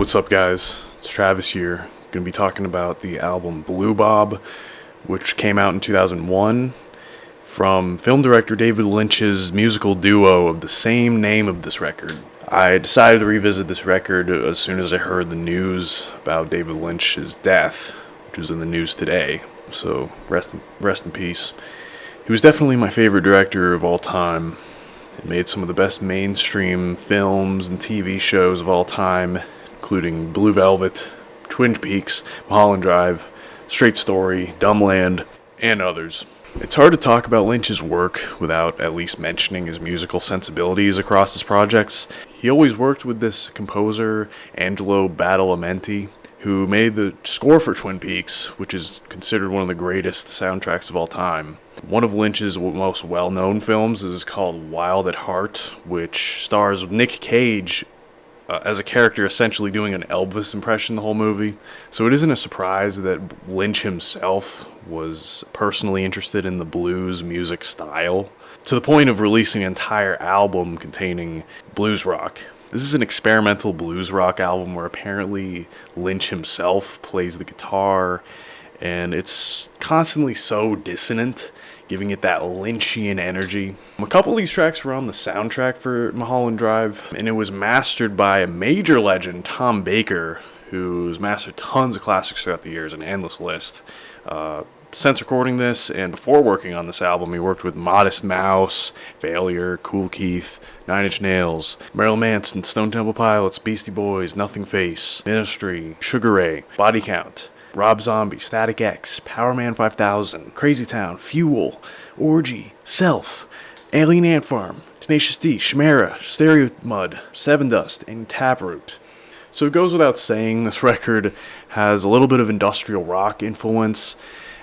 What's up, guys? It's Travis here. Going to be talking about the album BlueBob, which came out in 2001 from film director David Lynch's musical duo of the same name of this record. I decided to revisit this record as soon as I heard the news about David Lynch's death, which was in the news today. So rest in peace. He was definitely my favorite director of all time. He made some of the best mainstream films and TV shows of all time, including Blue Velvet, Twin Peaks, Mulholland Drive, Straight Story, Dumbland, and others. It's hard to talk about Lynch's work without at least mentioning his musical sensibilities across his projects. He always worked with this composer, Angelo Badalamenti, who made the score for Twin Peaks, which is considered one of the greatest soundtracks of all time. One of Lynch's most well-known films is called Wild at Heart, which stars Nick Cage as a character essentially doing an Elvis impression the whole movie. So it isn't a surprise that Lynch himself was personally interested in the blues music style, to the point of releasing an entire album containing blues rock. This is an experimental blues rock album where apparently Lynch himself plays the guitar, and it's constantly so dissonant, giving it that Lynchian energy. A couple of these tracks were on the soundtrack for Mulholland Drive, and it was mastered by a major legend, Tom Baker, who's mastered tons of classics throughout the years, an endless list. Since recording this and before working on this album, he worked with Modest Mouse, Failure, Kool Keith, Nine Inch Nails, Marilyn Manson, Stone Temple Pilots, Beastie Boys, Nothing Face, Ministry, Sugar Ray, Body Count, Rob Zombie, Static X, Power Man 5000, Crazy Town, Fuel, Orgy, Self, Alien Ant Farm, Tenacious D, Chimera, Stereo Mud, Seven Dust, and Taproot. So it goes without saying, this record has a little bit of industrial rock influence.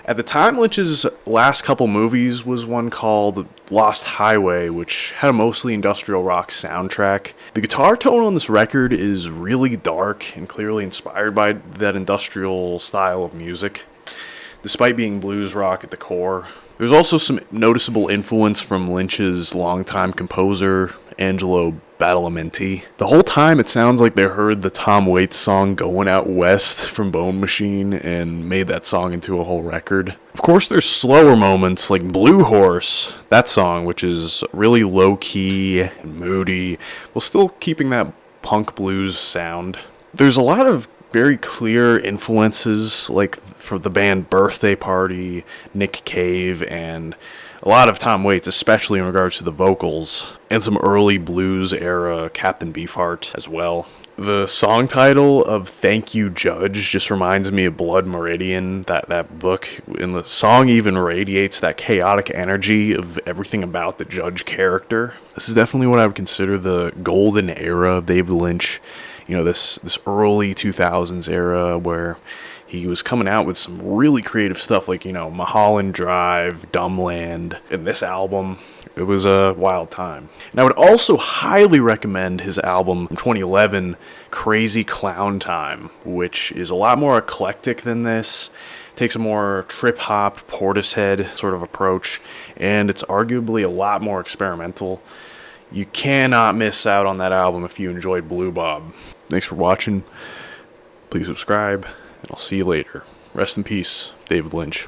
At the time, Lynch's last couple movies was one called Lost Highway, which had a mostly industrial rock soundtrack. The guitar tone on this record is really dark and clearly inspired by that industrial style of music, despite being blues rock at the core. There's also some noticeable influence from Lynch's longtime composer, Angelo Badalamenti. The whole time it sounds like they heard the Tom Waits song Going Out West from Bone Machine and made that song into a whole record. Of course, there's slower moments like Blue Horse, that song, which is really low-key and moody, while still keeping that punk blues sound. There's a lot of very clear influences, like for the band Birthday Party, Nick Cave, and a lot of Tom Waits, especially in regards to the vocals, and some early blues era Captain Beefheart as well. The song title of Thank You Judge just reminds me of Blood Meridian, that book, and the song even radiates that chaotic energy of everything about the Judge character. This is definitely what I would consider the golden era of David Lynch. You know, this early 2000s era where he was coming out with some really creative stuff like, Mulholland Drive, Dumbland, and this album. It was a wild time. And I would also highly recommend his album from 2011, Crazy Clown Time, which is a lot more eclectic than this. It takes a more trip-hop, Portishead sort of approach, and it's arguably a lot more experimental. You cannot miss out on that album if you enjoyed BlueBob. Thanks for watching. Please subscribe, and I'll see you later. Rest in peace, David Lynch.